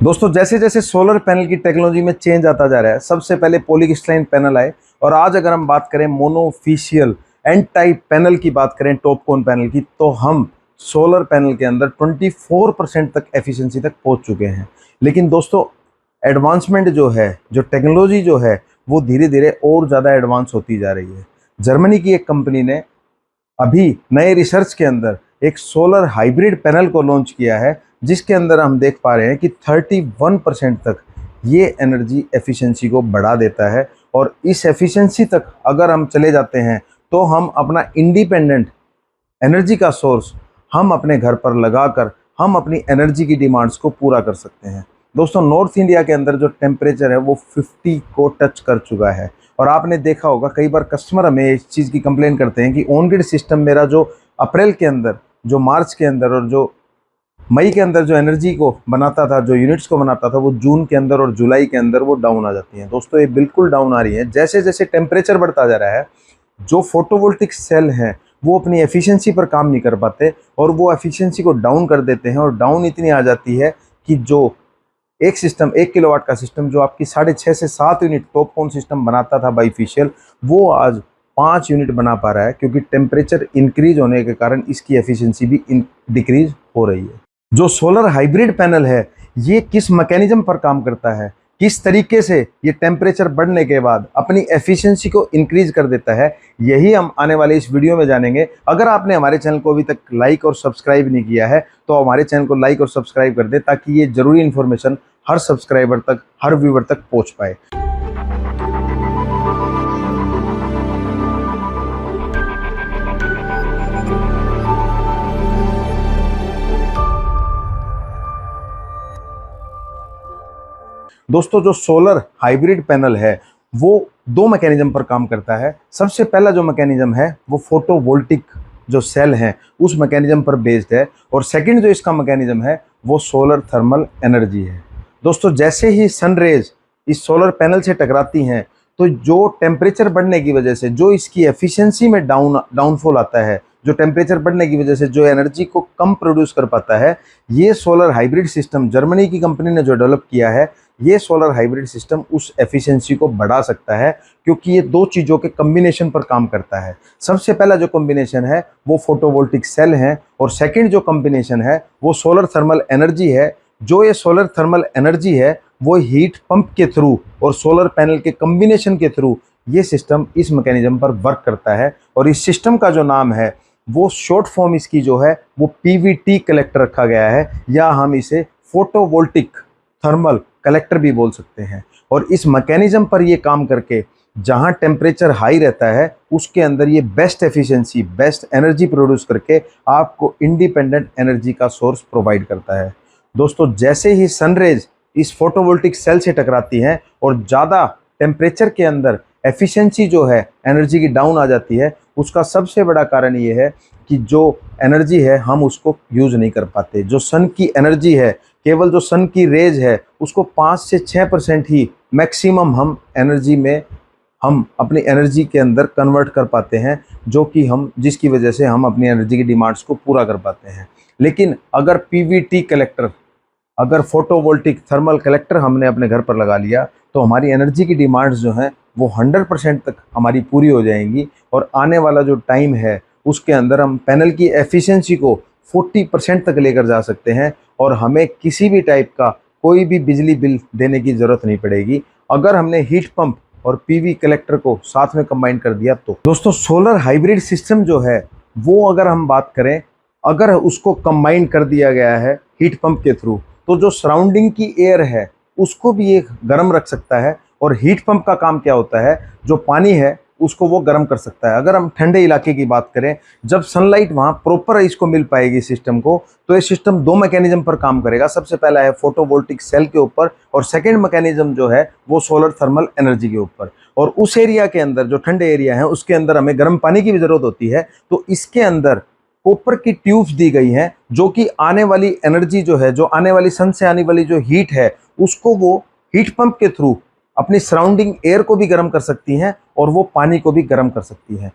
दोस्तों जैसे जैसे सोलर पैनल की टेक्नोलॉजी में चेंज आता जा रहा है, सबसे पहले पॉलीक्रिस्टलाइन पैनल आए और आज अगर हम बात करें मोनोफिशियल एन टाइप पैनल की बात करें, टॉप कोन पैनल की, तो हम सोलर पैनल के अंदर 24% तक एफिशिएंसी तक पहुंच चुके हैं। लेकिन दोस्तों एडवांसमेंट जो है, जो टेक्नोलॉजी जो है, वो धीरे धीरे और ज़्यादा एडवांस होती जा रही है। जर्मनी की एक कंपनी ने अभी नए रिसर्च के अंदर एक सोलर हाइब्रिड पैनल को लॉन्च किया है, जिसके अंदर हम देख पा रहे हैं कि 31% तक ये एनर्जी एफिशिएंसी को बढ़ा देता है। और इस एफिशिएंसी तक अगर हम चले जाते हैं तो हम अपना इंडिपेंडेंट एनर्जी का सोर्स हम अपने घर पर लगाकर हम अपनी एनर्जी की डिमांड्स को पूरा कर सकते हैं। दोस्तों नॉर्थ इंडिया के अंदर जो टेम्परेचर है वो 50 को टच कर चुका है और आपने देखा होगा कई बार कस्टमर हमें इस चीज़ की कंप्लेन करते हैं कि ऑन ग्रिड सिस्टम मेरा जो अप्रैल के अंदर, जो मार्च के अंदर और जो मई के अंदर जो एनर्जी को बनाता था, जो यूनिट्स को बनाता था, वो जून के अंदर और जुलाई के अंदर वो डाउन आ जाती हैं। दोस्तों ये बिल्कुल डाउन आ रही है। जैसे जैसे टेम्परेचर बढ़ता जा रहा है, जो फोटोवोल्टिक सेल हैं वो अपनी एफिशिएंसी पर काम नहीं कर पाते और वो एफिशिएंसी को डाउन कर देते हैं। और डाउन इतनी आ जाती है कि जो एक सिस्टम 1 किलोवाट का सिस्टम जो आपकी 6.5 से 7 यूनिट टॉप कोन सिस्टम बनाता था बाईफिशियल, वो आज 5 यूनिट बना पा रहा है, क्योंकि टेम्परेचर इंक्रीज होने के कारण इसकी एफिशिएंसी भी डिक्रीज हो रही है। जो सोलर हाइब्रिड पैनल है ये किस मैकेनिज्म पर काम करता है, किस तरीके से ये टेम्परेचर बढ़ने के बाद अपनी एफिशिएंसी को इंक्रीज कर देता है, यही हम आने वाले इस वीडियो में जानेंगे। अगर आपने हमारे चैनल को अभी तक लाइक और सब्सक्राइब नहीं किया है तो हमारे चैनल को लाइक और सब्सक्राइब कर दे, ताकि ये जरूरी इन्फॉर्मेशन हर सब्सक्राइबर तक, हर व्यूवर तक पहुंच पाए। दोस्तों जो सोलर हाइब्रिड पैनल है वो 2 मैकेनिज्म पर काम करता है। सबसे पहला जो मैकेनिज्म है वो फोटोवोल्टिक जो सेल हैं उस मैकेनिज्म पर बेस्ड है, और सेकंड जो इसका मैकेनिज्म है वो सोलर थर्मल एनर्जी है। दोस्तों जैसे ही सनरेज इस सोलर पैनल से टकराती हैं तो जो टेम्परेचर बढ़ने की वजह से जो इसकी एफिशिएंसी में डाउनफॉल आता है, जो टेम्परेचर बढ़ने की वजह से जो एनर्जी को कम प्रोड्यूस कर पाता है, ये सोलर हाइब्रिड सिस्टम जर्मनी की कंपनी ने जो डेवलप किया है, ये सोलर हाइब्रिड सिस्टम उस एफिशिएंसी को बढ़ा सकता है, क्योंकि ये 2 चीज़ों के कम्बिनेशन पर काम करता है। सबसे पहला जो कॉम्बिनेशन है वो फोटोवोल्टिक सेल है, और सेकंड जो कॉम्बिनेशन है वो सोलर थर्मल एनर्जी है। जो ये सोलर थर्मल एनर्जी है वो हीट पंप के थ्रू और सोलर पैनल के कम्बिनेशन के थ्रू ये सिस्टम इस मैकेनिज्म पर वर्क करता है। और इस सिस्टम का जो नाम है वो शॉर्ट फॉर्म इसकी जो है वो पीवीटी कलेक्टर रखा गया है, या हम इसे फोटोवोल्टिक थर्मल कलेक्टर भी बोल सकते हैं। और इस मैकेनिज्म पर ये काम करके जहां टेम्परेचर हाई रहता है उसके अंदर ये best efficiency, best energy produce करके आपको इंडिपेंडेंट एनर्जी का सोर्स प्रोवाइड करता है। दोस्तों जैसे ही सनरेज इस फोटोवोल्टिक सेल से टकराती हैं और ज़्यादा टेम्परेचर के अंदर एफिशिएंसी जो है एनर्जी की डाउन आ जाती है, उसका सबसे बड़ा कारण ये है कि जो एनर्जी है हम उसको यूज़ नहीं कर पाते। जो सन की एनर्जी है, केवल जो सन की रेज है उसको 5 से 6% ही मैक्सिमम हम एनर्जी में हम अपनी एनर्जी के अंदर कन्वर्ट कर पाते हैं, जो कि जिसकी वजह से हम अपनी एनर्जी की डिमांड्स को पूरा कर पाते हैं। लेकिन अगर पीवीटी कलेक्टर, अगर फोटोवोल्टिक थर्मल कलेक्टर हमने अपने घर पर लगा लिया तो हमारी एनर्जी की डिमांड्स जो हैं वो 100% तक हमारी पूरी हो जाएंगी। और आने वाला जो टाइम है उसके अंदर हम पैनल की एफिशिएंसी को 40% तक लेकर जा सकते हैं, और हमें किसी भी टाइप का कोई भी बिजली बिल देने की ज़रूरत नहीं पड़ेगी अगर हमने हीट पंप और पीवी कलेक्टर को साथ में कंबाइन कर दिया तो। दोस्तों सोलर हाइब्रिड सिस्टम जो है वो अगर हम बात करें, अगर उसको कंबाइन कर दिया गया है हीट पंप के थ्रू, तो जो सराउंडिंग की एयर है उसको भी ये गर्म रख सकता है। और हीट पंप का काम क्या होता है, जो पानी है उसको वो गर्म कर सकता है। अगर हम ठंडे इलाके की बात करें, जब सनलाइट वहाँ प्रॉपर इसको मिल पाएगी सिस्टम को, तो ये सिस्टम 2 मैकेनिज्म पर काम करेगा। सबसे पहला है फोटोवोल्टिक सेल के ऊपर, और सेकेंड मैकेनिज्म जो है वो सोलर थर्मल एनर्जी के ऊपर। और उस एरिया के अंदर जो ठंडे एरिया है उसके अंदर हमें गर्म पानी की भी ज़रूरत होती है, तो इसके अंदर कॉपर की ट्यूब्स दी गई हैं, जो कि आने वाली एनर्जी जो है, जो आने वाली सन से आने वाली जो हीट है उसको वो हीट पंप के थ्रू अपनी सराउंडिंग एयर को भी गर्म कर सकती हैं और वो पानी को भी गर्म कर सकती हैं।